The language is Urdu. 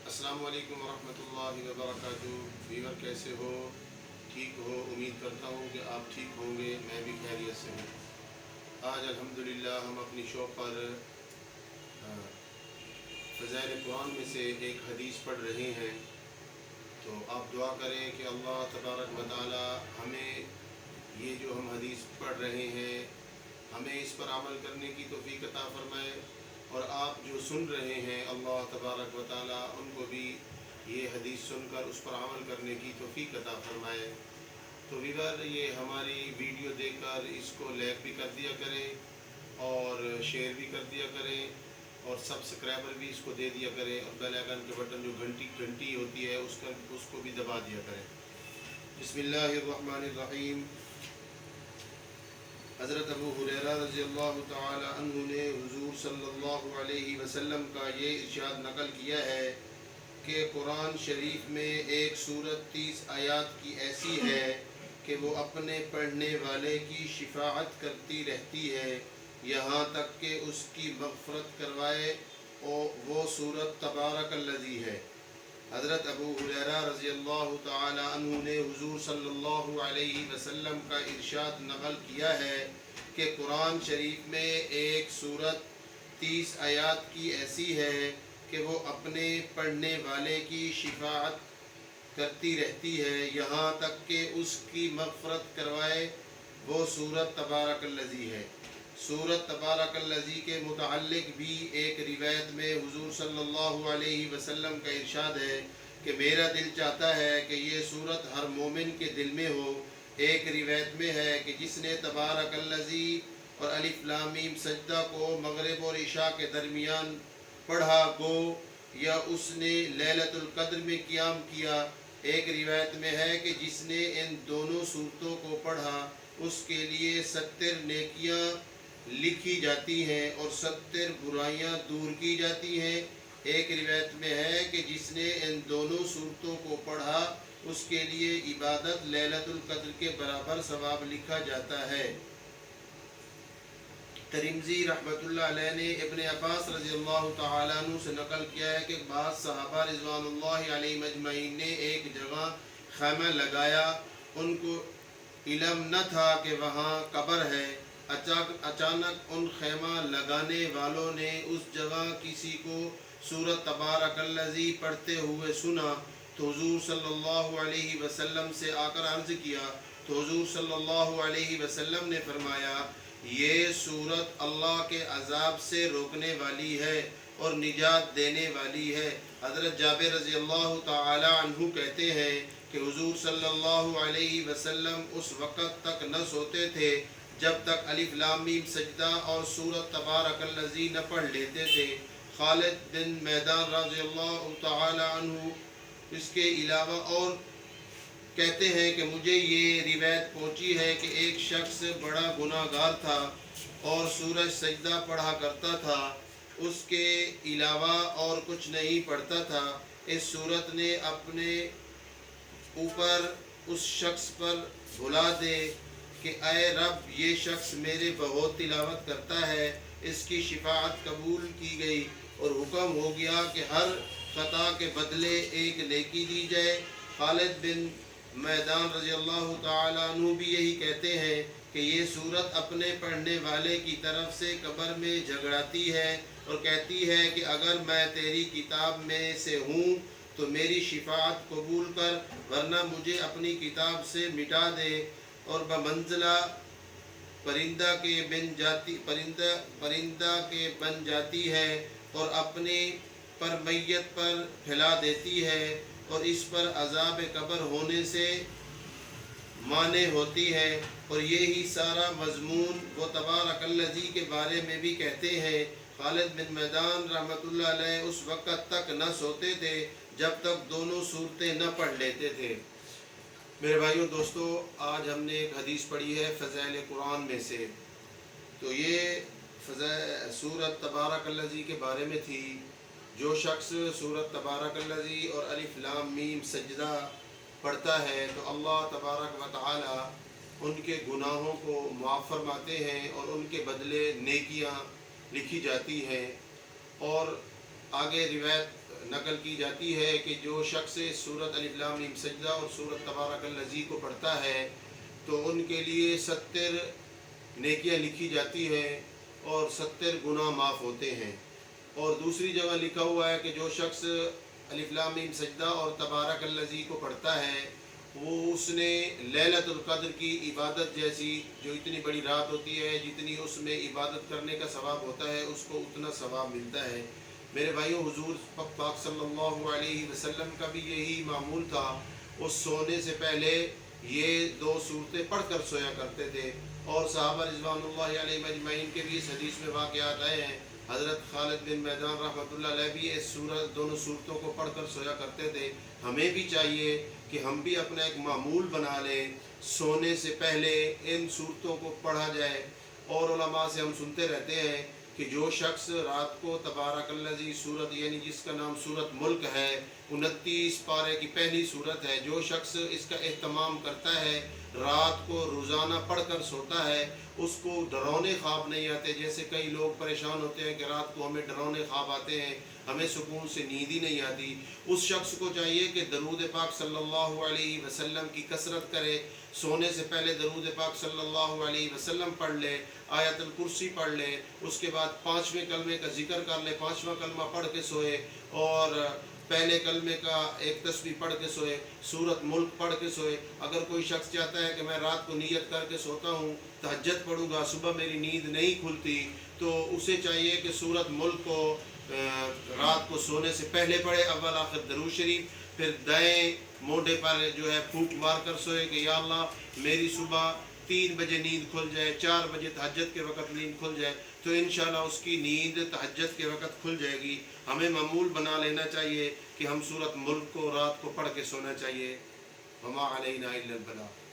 السلام علیکم ورحمۃ اللہ وبرکاتہ۔ ویور کیسے ہو؟ ٹھیک ہو؟ امید کرتا ہوں کہ آپ ٹھیک ہوں گے، میں بھی خیریت سے ہوں۔ آج الحمدللہ ہم اپنی شو پر فضائل قرآن میں سے ایک حدیث پڑھ رہے ہیں، تو آپ دعا کریں کہ اللہ تبارک و تعالی ہمیں یہ جو ہم حدیث پڑھ رہے ہیں ہمیں اس پر عمل کرنے کی توفیق عطا فرمائے، اور آپ جو سن رہے ہیں اللہ تبارک و تعالی ان کو بھی یہ حدیث سن کر اس پر عمل کرنے کی توفیق عطا فرمائے۔ تو ویور یہ ہماری ویڈیو دیکھ کر اس کو لائک بھی کر دیا کریں اور شیئر بھی کر دیا کریں، اور سبسکرائبر بھی اس کو دے دیا کریں، اور بیل آئیکن کے بٹن جو گھنٹی ہوتی ہے اس کو بھی دبا دیا کریں۔ بسم اللہ الرحمن الرحیم۔ حضرت ابو ہریرہ رضی اللہ تعالی عنہ نے حضور صلی اللہ علیہ وسلم کا یہ ارشاد نقل کیا ہے کہ قرآن شریف میں ایک سورت 30 آیات کی ایسی ہے کہ وہ اپنے پڑھنے والے کی شفاعت کرتی رہتی ہے یہاں تک کہ اس کی مغفرت کروائے، اور وہ سورت تبارک الذی ہے۔ حضرت ابو ہریرہ رضی اللہ تعالی عنہ نے حضور صلی اللہ علیہ وسلم کا ارشاد نقل کیا ہے کہ قرآن شریف میں ایک سورت 30 آیات کی ایسی ہے کہ وہ اپنے پڑھنے والے کی شفاعت کرتی رہتی ہے یہاں تک کہ اس کی مغفرت کروائے، وہ سورت تبارک الذی ہے۔ سورت تبارک الذی کے متعلق بھی ایک روایت میں حضور صلی اللہ علیہ وسلم کا ارشاد ہے کہ میرا دل چاہتا ہے کہ یہ سورت ہر مومن کے دل میں ہو۔ ایک روایت میں ہے کہ جس نے تبارک الذی اور الف لام میم سجدہ کو مغرب اور عشاء کے درمیان پڑھا گو یا اس نے لیلۃ القدر میں قیام کیا۔ ایک روایت میں ہے کہ جس نے ان دونوں صورتوں کو پڑھا اس کے لیے 70 نیکیاں لکھی جاتی ہیں اور 70 برائیاں دور کی جاتی ہیں۔ ایک روایت میں ہے کہ جس نے ان دونوں صورتوں کو پڑھا اس کے لیے عبادت لیلۃ القدر کے برابر ثواب لکھا جاتا ہے۔ ترمذی رحمۃ اللہ علیہ نے ابن عباس رضی اللہ تعالیٰ عنہ سے نقل کیا ہے کہ بعض صحابہ رضوان اللہ علیہ مجمعین نے ایک جگہ خیمہ لگایا، ان کو علم نہ تھا کہ وہاں قبر ہے۔ اچانک ان خیمہ لگانے والوں نے اس جگہ کسی کو سورۃ تبارک الذی پڑھتے ہوئے سنا، تو حضور صلی اللہ علیہ وسلم سے آ کر عرض کیا، تو حضور صلی اللہ علیہ وسلم نے فرمایا یہ سورت اللہ کے عذاب سے روکنے والی ہے اور نجات دینے والی ہے۔ حضرت جابر رضی اللہ تعالی عنہ کہتے ہیں کہ حضور صلی اللہ علیہ وسلم اس وقت تک نہ سوتے تھے جب تک الف لام میم سجدہ اور سورۃ تبارک الذی نہ پڑھ لیتے تھے۔ خالد بن میدان رضی اللہ تعالی عنہ اس کے علاوہ اور کہتے ہیں کہ مجھے یہ روایت پہنچی ہے کہ ایک شخص بڑا گناہ گار تھا اور سورہ سجدہ پڑھا کرتا تھا، اس کے علاوہ اور کچھ نہیں پڑھتا تھا۔ اس سورت نے اپنے اوپر اس شخص پر بھلا دے کہ اے رب یہ شخص میرے بہت تلاوت کرتا ہے، اس کی شفاعت قبول کی گئی، اور حکم ہو گیا کہ ہر خطا کے بدلے ایک نیکی دی جائے۔ خالد بن میدان رضی اللہ تعالیٰ عنہ بھی یہی کہتے ہیں کہ یہ سورت اپنے پڑھنے والے کی طرف سے قبر میں جھگڑاتی ہے اور کہتی ہے کہ اگر میں تیری کتاب میں سے ہوں تو میری شفاعت قبول کر، ورنہ مجھے اپنی کتاب سے مٹا دے، اور بمنزلہ پرندہ کے بن جاتی ہے اور اپنے پر میت پر پھیلا دیتی ہے، اور اس پر عذاب قبر ہونے سے مانع ہوتی ہے۔ اور یہی سارا مضمون وہ تبارک الذی کے بارے میں بھی کہتے ہیں۔ خالد بن میدان رحمۃ اللہ علیہ اس وقت تک نہ سوتے تھے جب تک دونوں صورتیں نہ پڑھ لیتے تھے۔ میرے بھائیوں دوستو، آج ہم نے ایک حدیث پڑھی ہے فضائل قرآن میں سے، تو یہ سورت تبارک الذی کے بارے میں تھی۔ جو شخص سورت تبارک الذی اور الف لام میم سجدہ پڑھتا ہے تو اللہ تبارک و تعالی ان کے گناہوں کو معاف فرماتے ہیں اور ان کے بدلے نیکیاں لکھی جاتی ہیں۔ اور آگے روایت نقل کی جاتی ہے کہ جو شخص سورۃ الف لام میم سجدہ اور سورۃ تبارک الذی کو پڑھتا ہے تو ان کے لیے 70 نیکیاں لکھی جاتی ہیں اور 70 گناہ معاف ہوتے ہیں۔ اور دوسری جگہ لکھا ہوا ہے کہ جو شخص الف لام میم سجدہ اور تبارک الذی کو پڑھتا ہے وہ اس نے لیلۃ القدر کی عبادت جیسی، جو اتنی بڑی رات ہوتی ہے جتنی اس میں عبادت کرنے کا ثواب ہوتا ہے، اس کو اتنا ثواب ملتا ہے۔ میرے بھائیوں، حضور پاک صلی اللہ علیہ وسلم کا بھی یہی معمول تھا، اس سونے سے پہلے یہ 2 صورتیں پڑھ کر سویا کرتے تھے، اور صحابہ رضوان اللہ علیہ اجمعین کے بھی اس حدیث میں واقعات آئے ہیں۔ حضرت خالد بن میدان رحمۃ اللہ علیہ بھی اس دونوں صورتوں کو پڑھ کر سویا کرتے تھے۔ ہمیں بھی چاہیے کہ ہم بھی اپنا ایک معمول بنا لیں، سونے سے پہلے ان صورتوں کو پڑھا جائے۔ اور علماء سے ہم سنتے رہتے ہیں کہ جو شخص رات کو تبارک الذی صورت، یعنی جس کا نام صورت ملک ہے، 29 پارے کی پہلی صورت ہے، جو شخص اس کا اہتمام کرتا ہے، رات کو روزانہ پڑھ کر سوتا ہے، اس کو ڈرونے خواب نہیں آتے۔ جیسے کئی لوگ پریشان ہوتے ہیں کہ رات کو ہمیں ڈرونے خواب آتے ہیں، ہمیں سکون سے نیند ہی نہیں آتی۔ اس شخص کو چاہیے کہ درود پاک صلی اللہ علیہ وسلم کی کثرت کرے، سونے سے پہلے درود پاک صلی اللہ علیہ وسلم پڑھ لے، آیت الکرسی پڑھ لے، اس کے بعد 5ویں کلمے کا ذکر کر لے، 5واں کلمہ پڑھ کے سوئے، اور پہلے کلمے کا ایک تسبیح پڑھ کے سوئے، سورت ملک پڑھ کے سوئے۔ اگر کوئی شخص چاہتا ہے کہ میں رات کو نیت کر کے سوتا ہوں، تہجد پڑھوں گا، صبح میری نیند نہیں کھلتی، تو اسے چاہیے کہ سورت ملک کو رات کو سونے سے پہلے پڑھے، اول آخر درود شریف، پھر دائیں موڈے پر جو ہے پھونک مار کر سوئے کہ یا اللہ میری صبح 3 بجے نیند کھل جائے، 4 بجے تہجد کے وقت نیند کھل جائے، تو انشاءاللہ اس کی نیند تہجد کے وقت کھل جائے گی۔ ہمیں معمول بنا لینا چاہیے کہ ہم سورت ملک کو رات کو پڑھ کے سونا چاہیے۔ وما علینا الا البلاغ۔